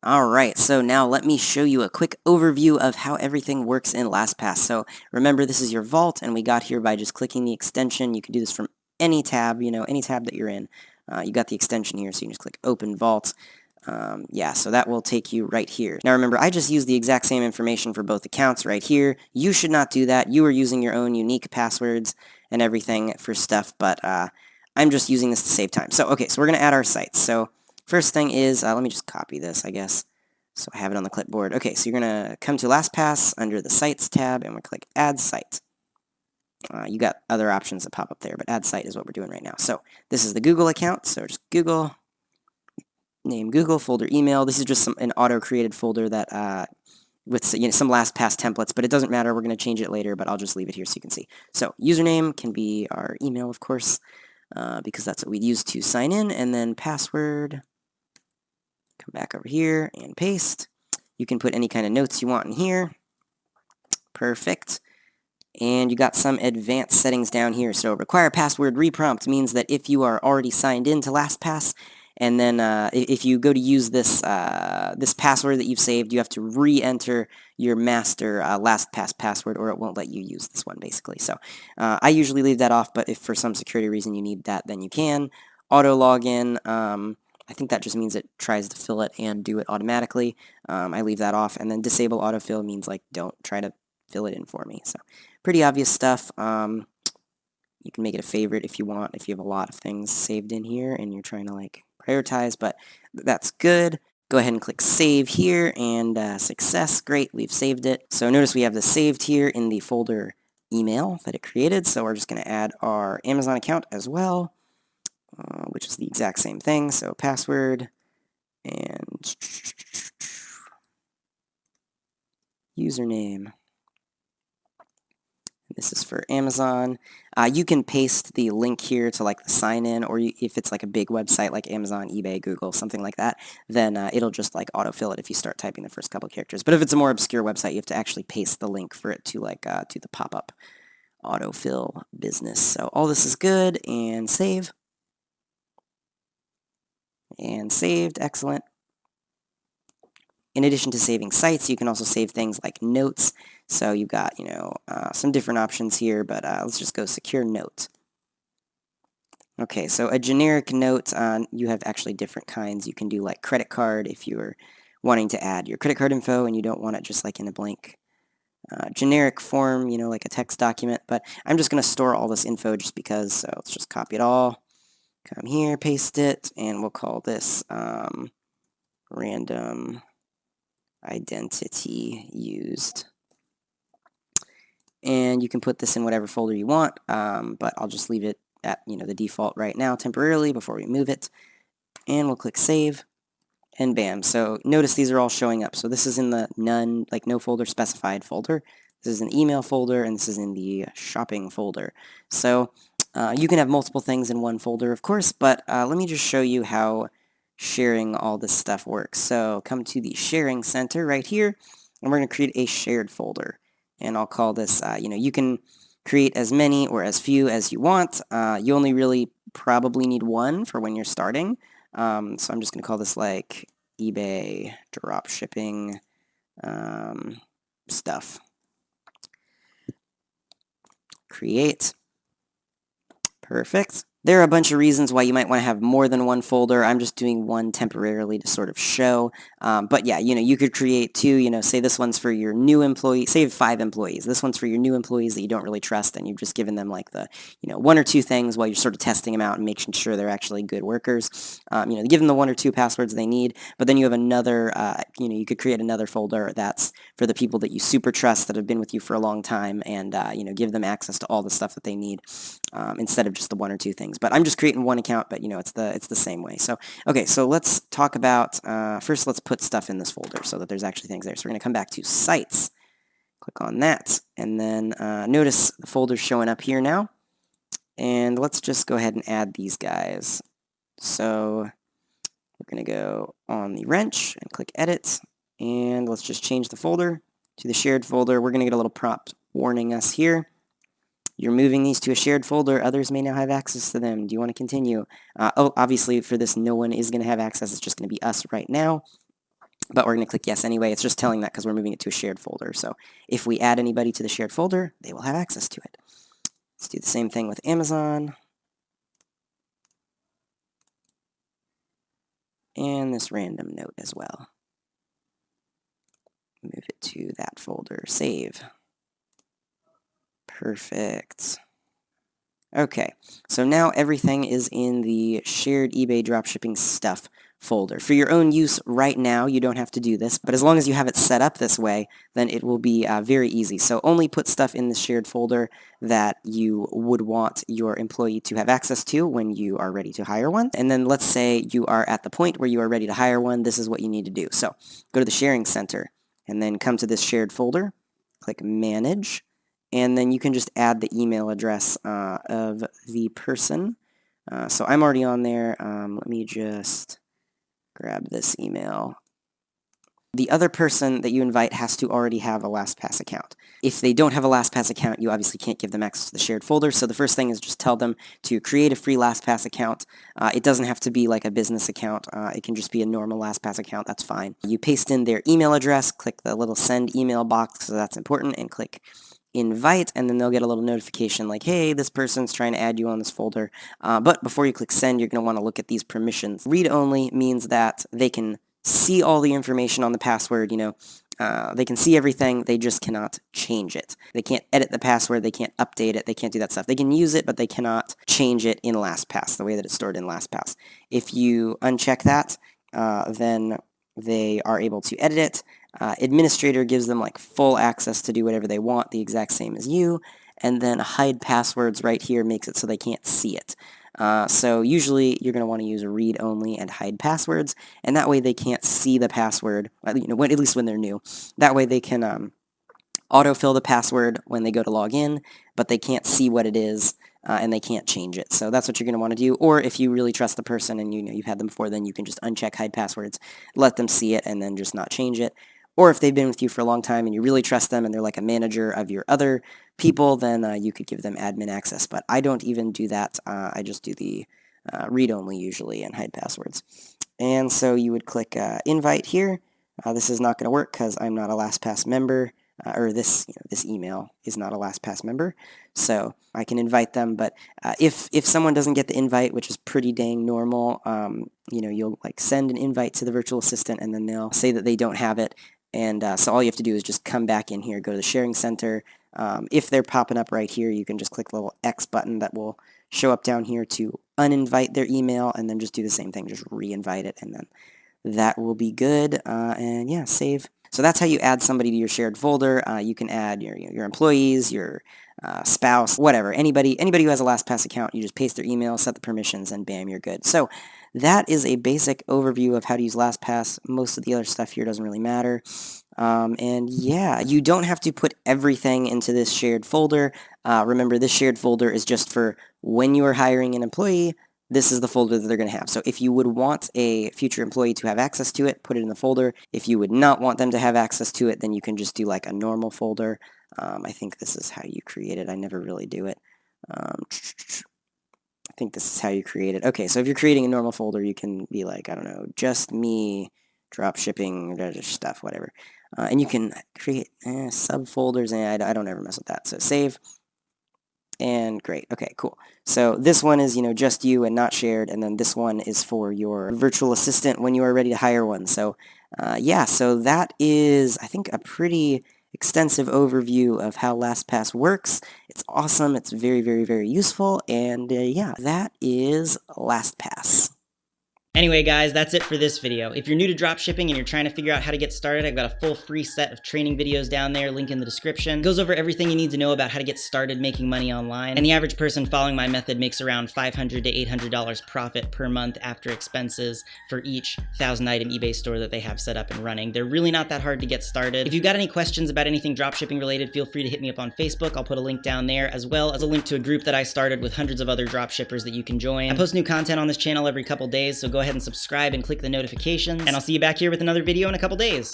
Alright, so now let me show you a quick overview of how everything works in LastPass. So remember, this is your vault, and we got here by just clicking the extension. You can do this from any tab, any tab that you're in. You got the extension here, so you can just click Open Vault. Yeah, so that will take you right here. Now remember, I just used the exact same information for both accounts right here. You should not do that. You are using your own unique passwords and everything for stuff, but I'm just using this to save time. So, okay, so we're going to add our sites. So first thing is, let me just copy this, I guess, so I have it on the clipboard. Okay, so you're going to come to LastPass under the Sites tab, and we'll click Add Site. You got other options that pop up there, but Add Site is what we're doing right now. So this is the Google account, so just Google, name Google, folder email. This is just an auto-created folder that with some LastPass templates, but it doesn't matter. We're going to change it later, but I'll just leave it here so you can see. So username can be our email, of course, because that's what we'd use to sign in, and then password. Come back over here and paste. You can put any kind of notes you want in here. Perfect. And you got some advanced settings down here. So require password reprompt means that if you are already signed in to LastPass, and then if you go to use this this password that you've saved, you have to re-enter your master LastPass password, or it won't let you use this one, basically. So I usually leave that off, but if for some security reason you need that, then you can. Auto login. I think that just means it tries to fill it and do it automatically. I leave that off. And then disable autofill means, like, don't try to fill it in for me. So pretty obvious stuff. You can make it a favorite if you want, if you have a lot of things saved in here and you're trying to, like, prioritize, but that's good. Go ahead and click Save here, and success. Great, we've saved it. So notice we have this saved here in the folder email that it created, so we're just going to add our Amazon account as well. Which is the exact same thing. So password and username. This is for Amazon. You can paste the link here to, like, the sign-in, or if it's like a big website like Amazon, eBay, Google, something like that, then it'll just, like, autofill it if you start typing the first couple characters. But if it's a more obscure website, you have to actually paste the link for it to, like, to the pop-up autofill business. So all this is good, and save. And saved. Excellent. In addition to saving sites, you can also save things like notes. So you've got, some different options here, but let's just go secure note. Okay, so a generic note, you have actually different kinds. You can do, like, credit card if you're wanting to add your credit card info and you don't want it just, like, in a blank generic form, like a text document. But I'm just going to store all this info just because, so let's just copy it all. Come here, paste it, and we'll call this random identity used. And you can put this in whatever folder you want, but I'll just leave it at the default right now temporarily before we move it. And we'll click Save, and bam. So notice these are all showing up. So this is in the none, like no folder specified folder. This is an email folder, and this is in the shopping folder. So you can have multiple things in one folder, of course, but let me just show you how sharing all this stuff works. So come to the sharing center right here, and we're going to create a shared folder. And I'll call this, you can create as many or as few as you want. You only really probably need one for when you're starting. So I'm just going to call this, like, eBay dropshipping stuff. Create. Perfect. There are a bunch of reasons why you might want to have more than one folder. I'm just doing one temporarily to sort of show. But yeah, you could create two, say this one's for your new employee, say 5 employees. This one's for your new employees that you don't really trust, and you've just given them, like, the, 1 or 2 things while you're sort of testing them out and making sure they're actually good workers. Give them the 1 or 2 passwords they need, but then you have another, you could create another folder that's for the people that you super trust that have been with you for a long time, and, give them access to all the stuff that they need instead of just the 1 or 2 things. But I'm just creating one account, but it's the same way. So okay, so let's talk about first. Let's put stuff in this folder so that there's actually things there. So we're going to come back to Sites, click on that, and then notice the folder's showing up here now. And let's just go ahead and add these guys. So we're going to go on the wrench and click Edit, and let's just change the folder to the shared folder. We're going to get a little prompt warning us here. You're moving these to a shared folder. Others may now have access to them. Do you want to continue? Obviously, for this, no one is going to have access. It's just going to be us right now. but we're going to click yes anyway. It's just telling that because we're moving it to a shared folder. So if we add anybody to the shared folder, they will have access to it. Let's do the same thing with Amazon. And this random note as well. Move it to that folder. Save. Perfect. Okay, so now everything is in the shared eBay dropshipping stuff folder. For your own use right now, you don't have to do this, but as long as you have it set up this way, then it will be very easy. So only put stuff in the shared folder that you would want your employee to have access to when you are ready to hire one. And then let's say you are at the point where you are ready to hire one. This is what you need to do. So go to the sharing center and then come to this shared folder, click manage, and then you can just add the email address of the person. So I'm already on there. Let me just grab this email. The other person that you invite has to already have a LastPass account. If they don't have a LastPass account, you obviously can't give them access to the shared folder. So the first thing is just tell them to create a free LastPass account. It doesn't have to be like a business account. It can just be a normal LastPass account. That's fine. You paste in their email address, click the little send email box, so that's important, and click invite, and then they'll get a little notification like, hey, this person's trying to add you on this folder. But before you click send, you're going to want to look at these permissions. Read only means that they can see all the information on the password, they can see everything, they just cannot change it. They can't edit the password, they can't update it, they can't do that stuff. They can use it, but they cannot change it in LastPass, the way that it's stored in LastPass. If you uncheck that, then they are able to edit it. Administrator gives them like full access to do whatever they want, the exact same as you, and then hide passwords right here makes it so they can't see it. So usually you're going to want to use read only and hide passwords, and that way they can't see the password, at least when they're new. That way they can autofill the password when they go to log in, but they can't see what it is, and they can't change it. So that's what you're going to want to do. Or if you really trust the person and you've had them before, then you can just uncheck hide passwords, let them see it, and then just not change it. Or if they've been with you for a long time and you really trust them and they're like a manager of your other people, then you could give them admin access. But I don't even do that. I just do the read-only usually and hide passwords. And so you would click invite here. This is not going to work because I'm not a LastPass member, or this email is not a LastPass member. So I can invite them, but if someone doesn't get the invite, which is pretty dang normal, you'll like send an invite to the virtual assistant and then they'll say that they don't have it. And so all you have to do is just come back in here, go to the sharing center. If they're popping up right here, you can just click the little X button that will show up down here to uninvite their email, and then just do the same thing, just re-invite it, and then that will be good. And yeah, save. So that's how you add somebody to your shared folder. You can add your employees, your spouse, whatever. Anybody who has a LastPass account, you just paste their email, set the permissions, and bam, you're good. So that is a basic overview of how to use LastPass. Most of the other stuff here doesn't really matter. And yeah, you don't have to put everything into this shared folder. Remember, this shared folder is just for when you are hiring an employee. This is the folder that they're going to have. So if you would want a future employee to have access to it, put it in the folder. If you would not want them to have access to it, then you can just do like a normal folder. I think this is how you create it. I never really do it. I think this is how you create it. Okay, so if you're creating a normal folder, you can be like, I don't know, just me, drop shipping, stuff, whatever. And you can create subfolders, and I don't ever mess with that. So save. And great. Okay, cool. So this one is, just you and not shared, and then this one is for your virtual assistant when you are ready to hire one. So yeah, so that is, I think, a pretty extensive overview of how LastPass works. It's awesome. It's very, very, very useful. And yeah, that is LastPass. Anyway, guys, that's it for this video. If you're new to dropshipping and you're trying to figure out how to get started, I've got a full free set of training videos down there, link in the description. It goes over everything you need to know about how to get started making money online. And the average person following my method makes around $500 to $800 profit per month after expenses for each 1,000-item eBay store that they have set up and running. They're really not that hard to get started. If you've got any questions about anything dropshipping related, feel free to hit me up on Facebook. I'll put a link down there, as well as a link to a group that I started with hundreds of other dropshippers that you can join. I post new content on this channel every couple days, so go ahead and subscribe and click the notifications, and I'll see you back here with another video in a couple days.